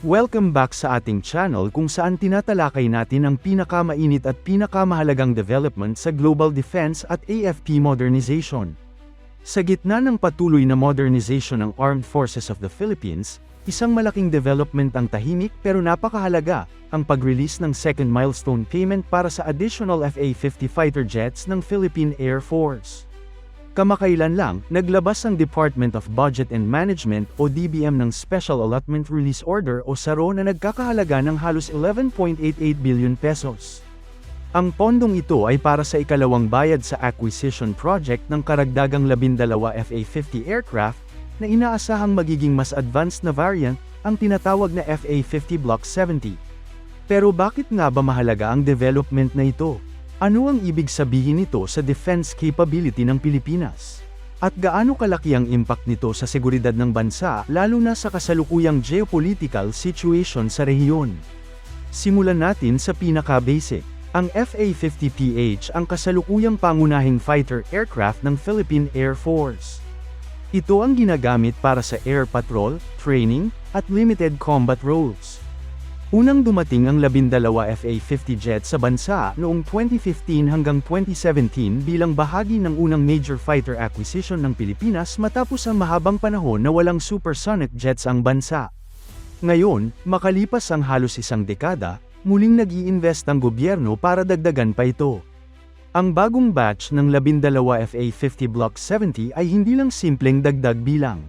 Welcome back sa ating channel kung saan tinatalakay natin ang pinakamainit at pinakamahalagang development sa global defense at AFP modernization. Sa gitna ng patuloy na modernization ng Armed Forces of the Philippines, isang malaking development ang tahimik pero napakahalaga, ang pag-release ng second milestone payment para sa additional FA-50 fighter jets ng Philippine Air Force. Kamakailan lang, naglabas ang Department of Budget and Management o DBM ng Special Allotment Release Order o SARO na nagkakahalaga ng halos 11.88 billion pesos. Ang pondong ito ay para sa ikalawang bayad sa acquisition project ng karagdagang 12 FA-50 aircraft na inaasahang magiging mas advanced na variant, ang tinatawag na FA-50 Block 70. Pero bakit nga ba mahalaga ang development na ito? Ano ang ibig sabihin nito sa defense capability ng Pilipinas? At gaano kalaki ang impact nito sa seguridad ng bansa, lalo na sa kasalukuyang geopolitical situation sa rehiyon? Simulan natin sa pinaka-basic. Ang FA-50PH ang kasalukuyang pangunahing fighter aircraft ng Philippine Air Force. Ito ang ginagamit para sa air patrol, training, at limited combat roles. Unang dumating ang 12 FA-50 jets sa bansa noong 2015 hanggang 2017 bilang bahagi ng unang major fighter acquisition ng Pilipinas matapos ang mahabang panahon na walang supersonic jets ang bansa. Ngayon, makalipas ang halos isang dekada, muling nag-i-invest ang gobyerno para dagdagan pa ito. Ang bagong batch ng 12 FA-50 Block 70 ay hindi lang simpleng dagdag bilang.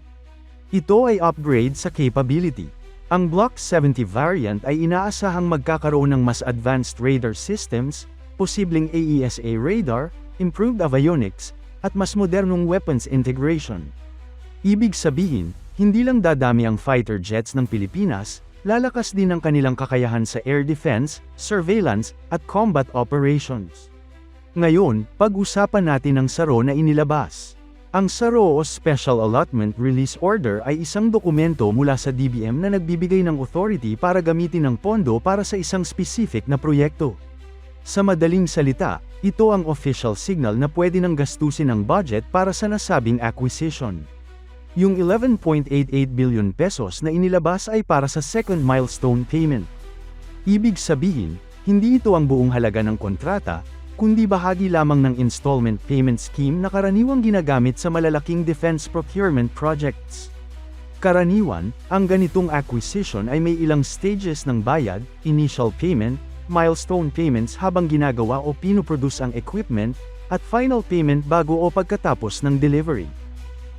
Ito ay upgrade sa capability. Ang Block 70 variant ay inaasahang magkakaroon ng mas advanced radar systems, posibleng AESA radar, improved avionics, at mas modernong weapons integration. Ibig sabihin, hindi lang dadami ang fighter jets ng Pilipinas, lalakas din ang kanilang kakayahan sa air defense, surveillance, at combat operations. Ngayon, pag-usapan natin ang SARO na inilabas. Ang SARO o Special Allotment Release Order ay isang dokumento mula sa DBM na nagbibigay ng authority para gamitin ang pondo para sa isang specific na proyekto. Sa madaling salita, ito ang official signal na pwede nang gastusin ang budget para sa nasabing acquisition. Yung 11.88 billion pesos na inilabas ay para sa second milestone payment. Ibig sabihin, hindi ito ang buong halaga ng kontrata, kundi bahagi lamang ng installment payment scheme na karaniwang ginagamit sa malalaking defense procurement projects. Karaniwan, ang ganitong acquisition ay may ilang stages ng bayad, initial payment, milestone payments habang ginagawa o pinuproduce ang equipment, at final payment bago o pagkatapos ng delivery.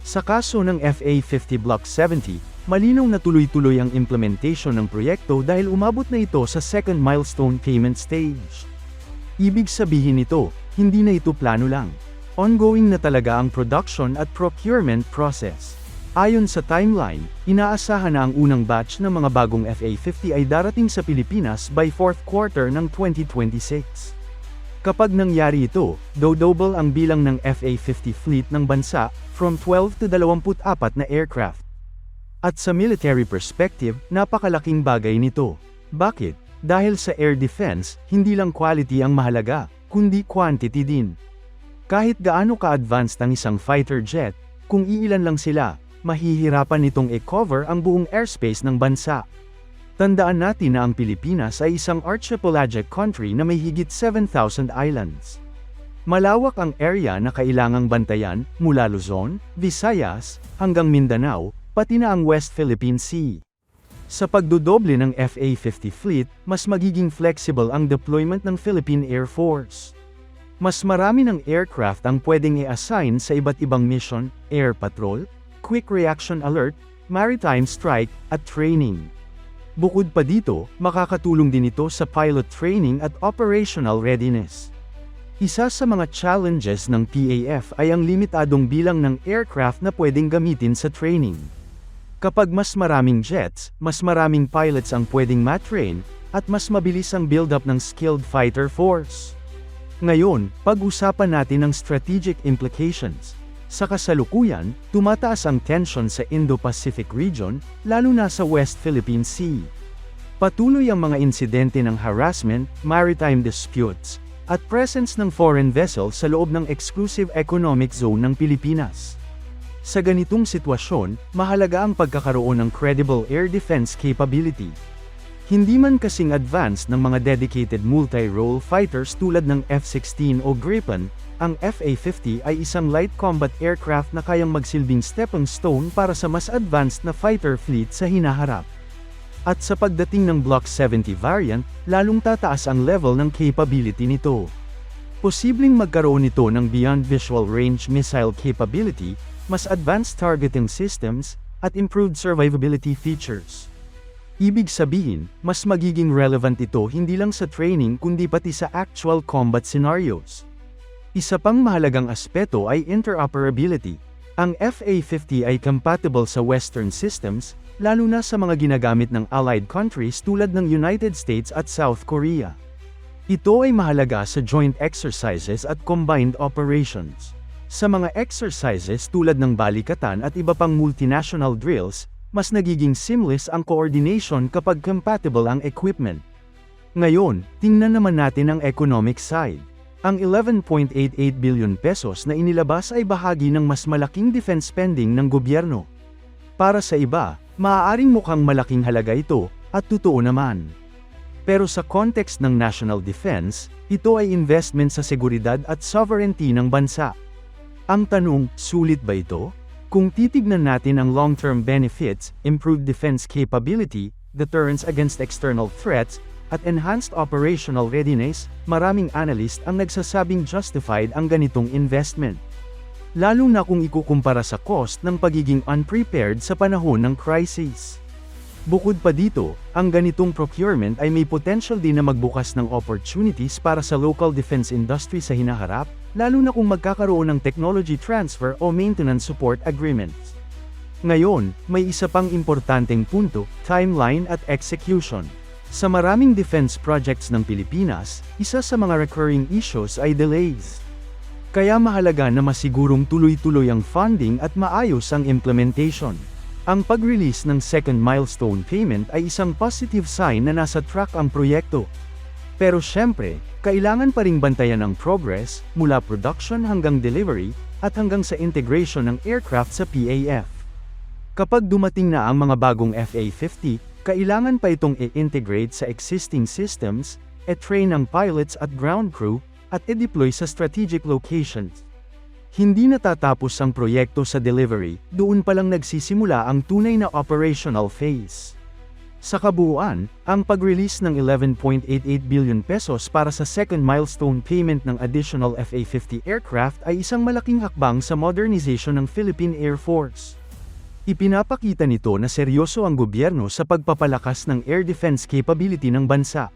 Sa kaso ng FA-50 Block 70, malinaw na tuloy-tuloy ang implementation ng proyekto dahil umabot na ito sa second milestone payment stage. Ibig sabihin nito, hindi na ito plano lang. Ongoing na talaga ang production at procurement process. Ayon sa timeline, inaasahan na ang unang batch ng mga bagong FA-50 ay darating sa Pilipinas by fourth quarter ng 2026. Kapag nangyari ito, double ang bilang ng FA-50 fleet ng bansa, from 12 to 24 na aircraft. At sa military perspective, napakalaking bagay nito. Bakit? Dahil sa air defense, hindi lang quality ang mahalaga, kundi quantity din. Kahit gaano ka-advanced ang isang fighter jet, kung iilan lang sila, mahihirapan nitong i-cover ang buong airspace ng bansa. Tandaan natin na ang Pilipinas ay isang archipelagic country na may higit 7,000 islands. Malawak ang area na kailangang bantayan, mula Luzon, Visayas, hanggang Mindanao, pati na ang West Philippine Sea. Sa pagdodoble ng FA-50 fleet, mas magiging flexible ang deployment ng Philippine Air Force. Mas marami ng aircraft ang pwedeng i-assign sa iba't ibang mission, air patrol, quick reaction alert, maritime strike, at training. Bukod pa dito, makakatulong din ito sa pilot training at operational readiness. Isa sa mga challenges ng PAF ay ang limitadong bilang ng aircraft na pwedeng gamitin sa training. Kapag mas maraming jets, mas maraming pilots ang pwedeng matrain, at mas mabilis ang build-up ng skilled fighter force. Ngayon, pag-usapan natin ang strategic implications. Sa kasalukuyan, tumataas ang tension sa Indo-Pacific region, lalo na sa West Philippine Sea. Patuloy ang mga insidente ng harassment, maritime disputes, at presence ng foreign vessels sa loob ng exclusive economic zone ng Pilipinas. Sa ganitong sitwasyon, mahalaga ang pagkakaroon ng credible air defense capability. Hindi man kasing advanced ng mga dedicated multi-role fighters tulad ng F-16 o Gripen, ang FA-50 ay isang light combat aircraft na kayang magsilbing stepping stone para sa mas advanced na fighter fleet sa hinaharap. At sa pagdating ng Block 70 variant, lalong tataas ang level ng capability nito. Posibleng magkaroon nito ng beyond visual range missile capability, mas advanced targeting systems, at improved survivability features. Ibig sabihin, mas magiging relevant ito hindi lang sa training kundi pati sa actual combat scenarios. Isa pang mahalagang aspeto ay interoperability. Ang FA-50 ay compatible sa Western systems, lalo na sa mga ginagamit ng allied countries tulad ng United States at South Korea. Ito ay mahalaga sa joint exercises at combined operations. Sa mga exercises tulad ng balikatan at iba pang multinational drills, mas nagiging seamless ang coordination kapag compatible ang equipment. Ngayon, tingnan naman natin ang economic side. Ang 11.88 billion pesos na inilabas ay bahagi ng mas malaking defense spending ng gobyerno. Para sa iba, maaaring mukhang malaking halaga ito, at totoo naman. Pero sa context ng national defense, ito ay investment sa seguridad at sovereignty ng bansa. Ang tanong, sulit ba ito? Kung titignan natin ang long-term benefits, improved defense capability, deterrence against external threats, at enhanced operational readiness, maraming analyst ang nagsasabing justified ang ganitong investment. Lalo na kung ikukumpara sa cost ng pagiging unprepared sa panahon ng crisis. Bukod pa dito, ang ganitong procurement ay may potential din na magbukas ng opportunities para sa local defense industry sa hinaharap, lalo na kung magkakaroon ng technology transfer o maintenance support agreements. Ngayon, may isa pang importanteng punto, timeline at execution. Sa maraming defense projects ng Pilipinas, isa sa mga recurring issues ay delays. Kaya mahalaga na masigurong tuloy-tuloy ang funding at maayos ang implementation. Ang pag-release ng second milestone payment ay isang positive sign na nasa track ang proyekto. Pero syempre, kailangan pa ring bantayan ang progress, mula production hanggang delivery, at hanggang sa integration ng aircraft sa PAF. Kapag dumating na ang mga bagong FA-50, kailangan pa itong i-integrate sa existing systems, e-train ang pilots at ground crew, at i-deploy sa strategic locations. Hindi natatapos ang proyekto sa delivery, doon pa lang nagsisimula ang tunay na operational phase. Sa kabuuan, ang pag-release ng 11.88 billion pesos para sa second milestone payment ng additional FA-50 aircraft ay isang malaking hakbang sa modernization ng Philippine Air Force. Ipinapakita nito na seryoso ang gobyerno sa pagpapalakas ng air defense capability ng bansa.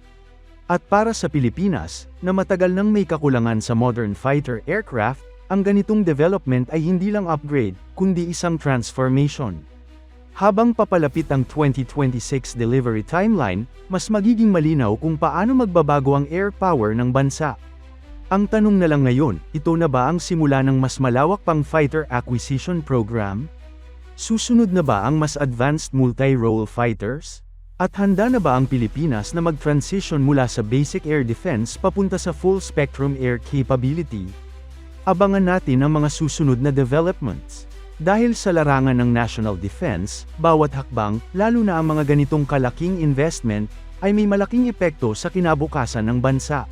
At para sa Pilipinas, na matagal nang may kakulangan sa modern fighter aircraft, ang ganitong development ay hindi lang upgrade, kundi isang transformation. Habang papalapit ang 2026 delivery timeline, mas magiging malinaw kung paano magbabago ang air power ng bansa. Ang tanong na lang ngayon, ito na ba ang simula ng mas malawak pang fighter acquisition program? Susunod na ba ang mas advanced multi-role fighters? At handa na ba ang Pilipinas na mag-transition mula sa basic air defense papunta sa full-spectrum air capability? Abangan natin ang mga susunod na developments. Dahil sa larangan ng national defense, bawat hakbang, lalo na ang mga ganitong kalaking investment, ay may malaking epekto sa kinabukasan ng bansa.